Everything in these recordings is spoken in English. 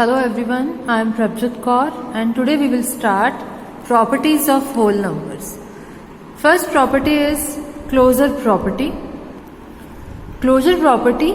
Hello everyone, I am Prabjot Kaur and today we will start properties of whole numbers. First property is closure property. Closure property,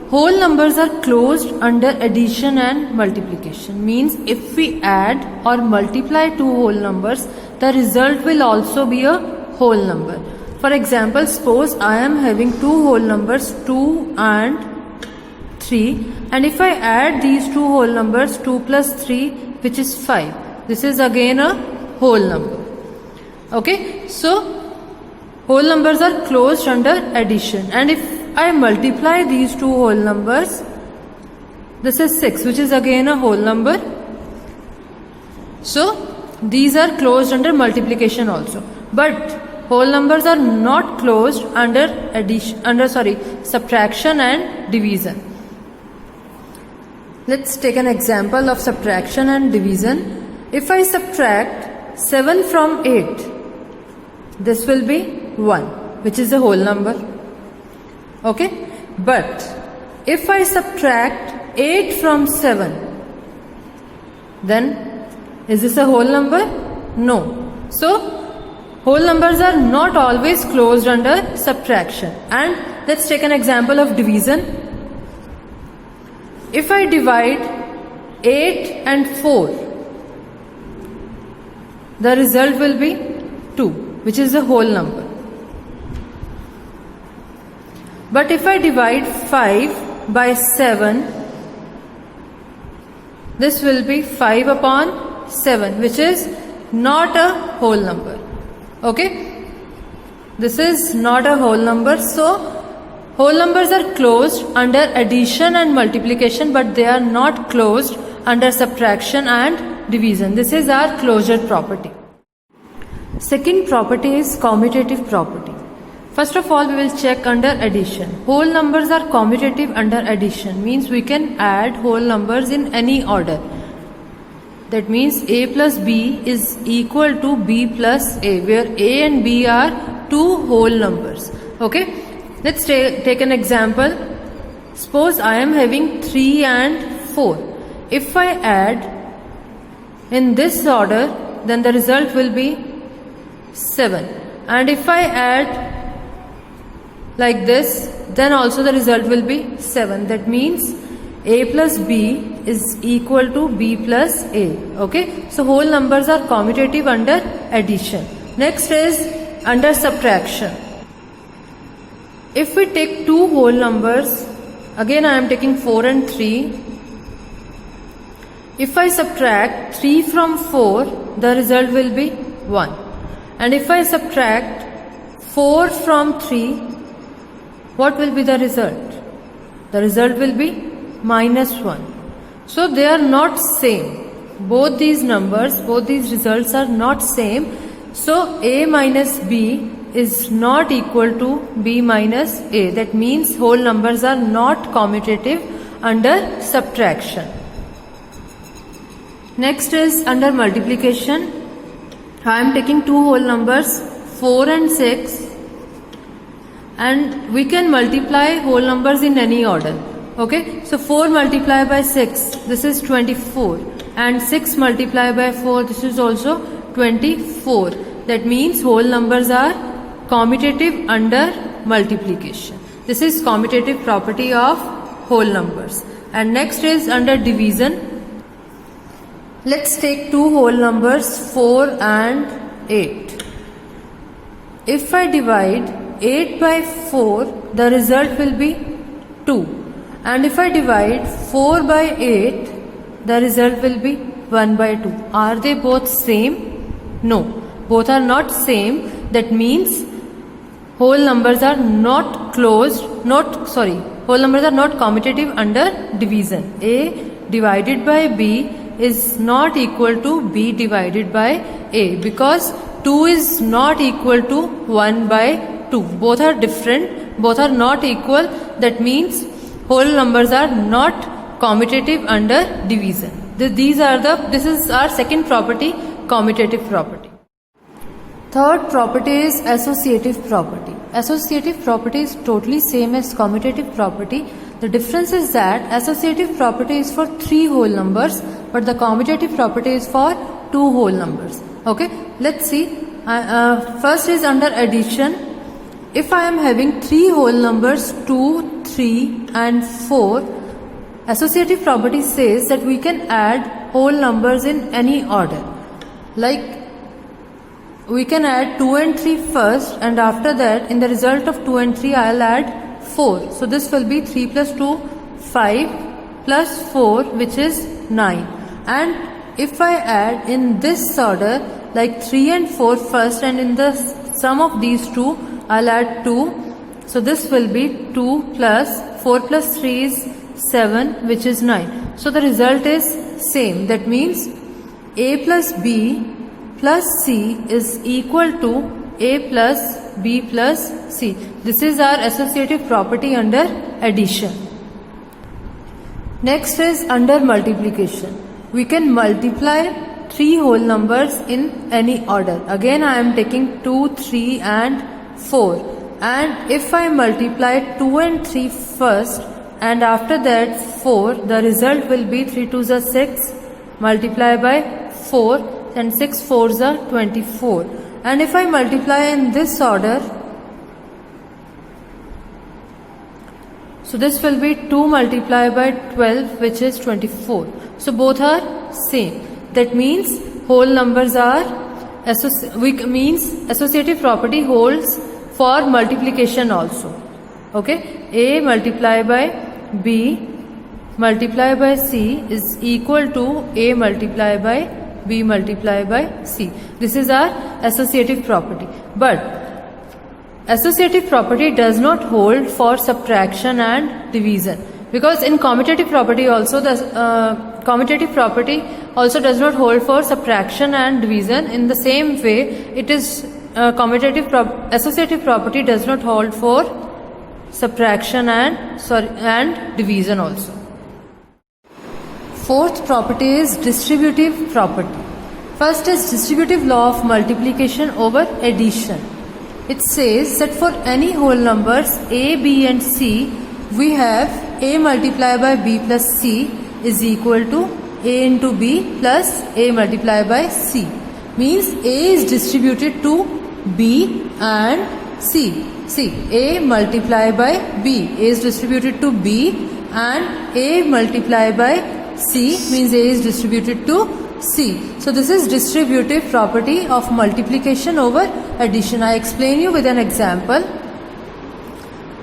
whole numbers are closed under addition and multiplication. Means if we add or multiply two whole numbers, the result will also be a whole number. For example, suppose I am having two whole numbers 2 and 3, and if I add these two whole numbers 2 plus 3, which is 5, this is again a whole number. Okay, so whole numbers are closed under addition, and if I multiply these two whole numbers, this is 6, which is again a whole number. So these are closed under multiplication also, but whole numbers are not closed under subtraction and division. Let's take an example of subtraction and division. If I subtract 7 from 8, this will be 1, which is a whole number. Okay, but if I subtract 8 from 7, then is this a whole number? No. So whole numbers are not always closed under subtraction. And let's take an example of division. If I divide 8 and 4, the result will be 2, which is a whole number. But if I divide 5 by 7, this will be 5 upon 7, which is not a whole number. Okay, this is not a whole number. So whole numbers are closed under addition and multiplication, but they are not closed under subtraction and division. This is our closure property. Second property is commutative property. First of all, we will check under addition. Whole numbers are commutative under addition, means we can add whole numbers in any order. That means a plus b is equal to b plus a, where a and b are two whole numbers. Okay, let's take an example. Suppose I am having 3 and 4. If I add in this order, then the result will be 7. And if I add like this, then also the result will be 7. That means a plus b is equal to b plus a. Okay, so whole numbers are commutative under addition. Next is under subtraction. If we take two whole numbers, again I am taking 4 and 3. If I subtract 3 from 4, the result will be 1. And if I subtract 4 from 3, what will be the result? The result will be minus 1. So they are not same. Both these numbers, both these results are not same. So a minus b is not equal to b minus a. That means whole numbers are not commutative under subtraction. Next is under multiplication. I am taking two whole numbers 4 and 6, and we can multiply whole numbers in any order. Okay, so 4 multiplied by 6, this is 24, and 6 multiplied by 4, this is also 24. That means whole numbers are commutative under multiplication. This is commutative property of whole numbers. And next is under division. Let's take two whole numbers 4 and 8. If I divide 8 by 4, the result will be 2. And if I divide 4 by 8, the result will be 1 by 2. Are they both same? No, both are not same. That means whole numbers are not closed, whole numbers are not commutative under division. A divided by b is not equal to b divided by a, because 2 is not equal to 1 by 2. Both are different, both are not equal. That means whole numbers are not commutative under division. This is our second property, commutative property. Third property is associative property. Associative property is totally same as commutative property. The difference is that associative property is for 3 whole numbers, but the commutative property is for 2 whole numbers. Okay, let's see. First is under addition. If I am having 3 whole numbers 2, 3 and 4, associative property says that we can add whole numbers in any order. Like we can add 2 and 3 first, and after that in the result of 2 and 3 I'll add 4. So this will be 3 plus 2, 5 plus 4, which is 9. And if I add in this order, like 3 and 4 first, and in the sum of these two I'll add 2. So this will be 2 plus 4 plus 3 is 7, which is 9. So the result is same. That means A plus B plus C is equal to A plus B plus C. This is our associative property under addition. Next is under multiplication. We can multiply 3 whole numbers in any order. Again I am taking 2, 3 and 4. And if I multiply 2 and 3 first and after that 4, the result will be 3 2s are 6, multiply by 4, and 6 4s are 24. And if I multiply in this order, so this will be 2 multiplied by 12, which is 24. So both are same. That means whole numbers are associative property holds for multiplication also. Okay, A multiplied by B multiplied by C is equal to A multiplied by B multiplied by C. This is our associative property. But associative property does not hold for subtraction and division, because in commutative property also the commutative property also does not hold for subtraction and division. In the same way, it is associative property does not hold for subtraction and division also. Fourth property is distributive property. First is distributive law of multiplication over addition. It says that for any whole numbers A, B and C, we have A multiplied by B plus C is equal to A into B plus A multiplied by C. Means A is distributed to B and C. See, A multiplied by B. A is distributed to B and A multiplied by C means A is distributed to C. So this is distributive property of multiplication over addition. I explain you with an example.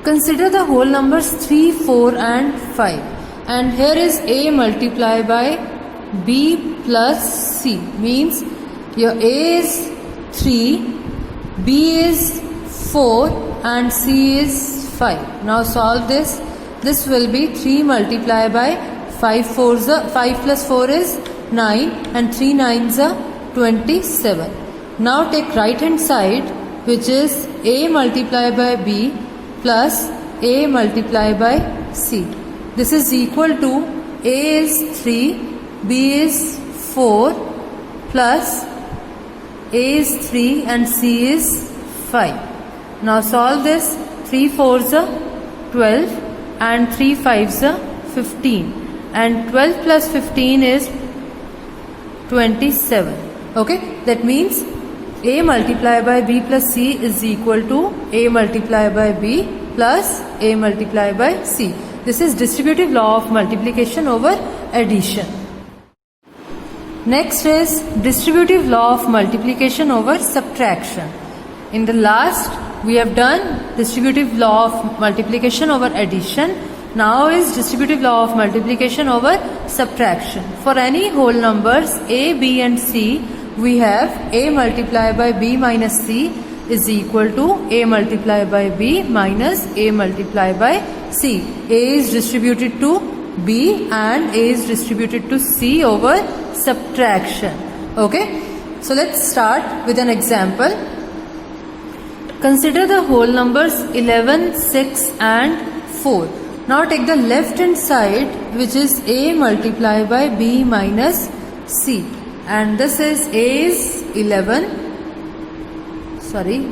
Consider the whole numbers 3, 4 and 5. And here is A multiplied by B plus C. Means your A is 3, B is 4 and C is 5. Now solve this. This will be 3 multiplied by 5 plus 4 is 9 and 3 9s are 27. Now take right hand side, which is A multiplied by B plus A multiplied by C. This is equal to A is 3, B is 4 plus A is 3 and C is 5. Now solve this. 3 4s are 12 and 3 5s are 15. And 12 plus 15 is 27. Okay, that means A multiplied by B plus C is equal to A multiplied by B plus A multiplied by C. This is distributive law of multiplication over addition. Next is distributive law of multiplication over subtraction. In the last we have done distributive law of multiplication over addition. Now is distributive law of multiplication over subtraction. For any whole numbers A, B and C, we have A multiplied by B minus C is equal to A multiplied by B minus A multiplied by C. A is distributed to B and A is distributed to C over subtraction. Okay, so let's start with an example. Consider the whole numbers 11, 6 and 4. Now take the left hand side, which is A multiplied by B minus C, and this is A is 11,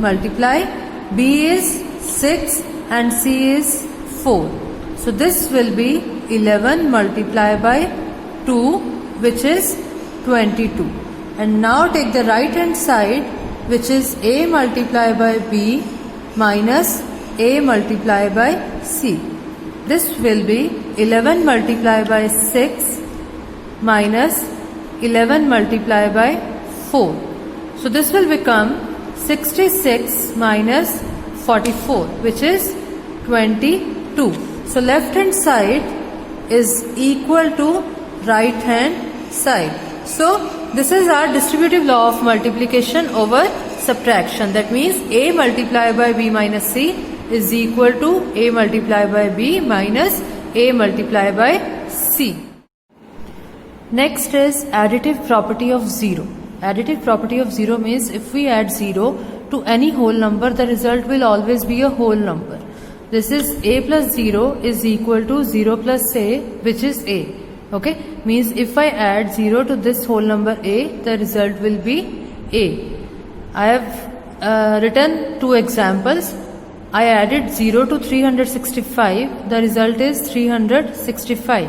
multiply, B is 6 and C is 4. So this will be 11 multiplied by 2, which is 22. And now take the right hand side, which is a multiplied by b minus a multiplied by c. This will be 11 multiplied by 6 minus 11 multiplied by 4. So this will become 66 minus 44, which is 22. So left hand side is equal to right hand side. So this is our distributive law of multiplication over subtraction. That means a multiplied by b minus c is equal to a multiplied by b minus a multiplied by c. Next is additive property of 0. Additive property of 0 means if we add 0 to any whole number, the result will always be a whole number. This is a plus 0 is equal to 0 plus a, which is a. Okay, means if I add 0 to this whole number a, the result will be a. I have written two examples. I added 0 to 365, the result is 365.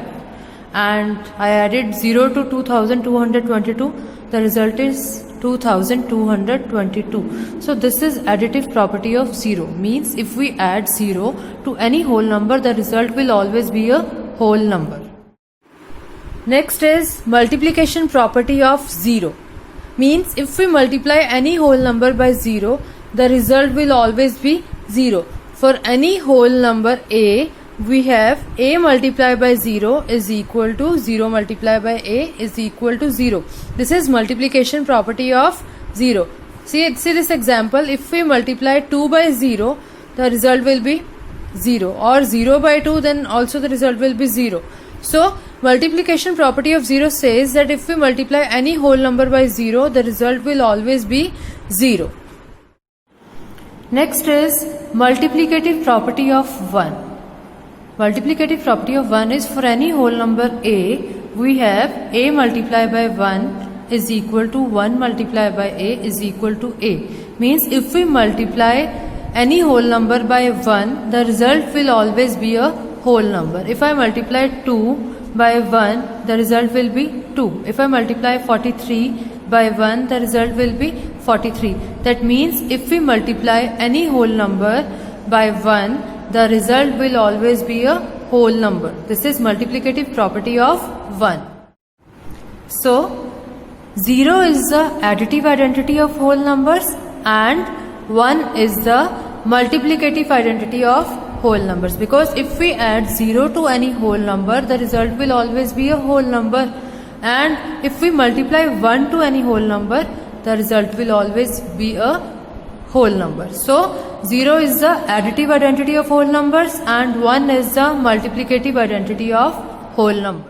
And I added 0 to 2222, the result is 2222. So this is additive property of 0, means if we add 0 to any whole number, the result will always be a whole number. Next is multiplication property of 0, means if we multiply any whole number by 0, the result will always be 0. For any whole number a, we have a multiplied by 0 is equal to 0 multiplied by a is equal to 0. This is multiplication property of 0. See this example. If we multiply 2 by 0, the result will be 0, or 0 by 2, then also the result will be 0. So multiplication property of 0 says that if we multiply any whole number by 0, the result will always be 0. Next is multiplicative property of 1. Multiplicative property of 1 is for any whole number a, we have a multiplied by 1 is equal to 1 multiplied by a is equal to a. Means if we multiply any whole number by 1, the result will always be a whole number. If I multiply 2 by 1, the result will be 2. If I multiply 43 by 1, the result will be 43. That means if we multiply any whole number by 1, the result will always be a whole number. This is multiplicative property of 1. So 0 is the additive identity of whole numbers and 1 is the multiplicative identity of whole numbers, because if we add 0 to any whole number, the result will always be a whole number, and if we multiply 1 to any whole number, the result will always be a whole number. So 0 is the additive identity of whole numbers and 1 is the multiplicative identity of whole numbers.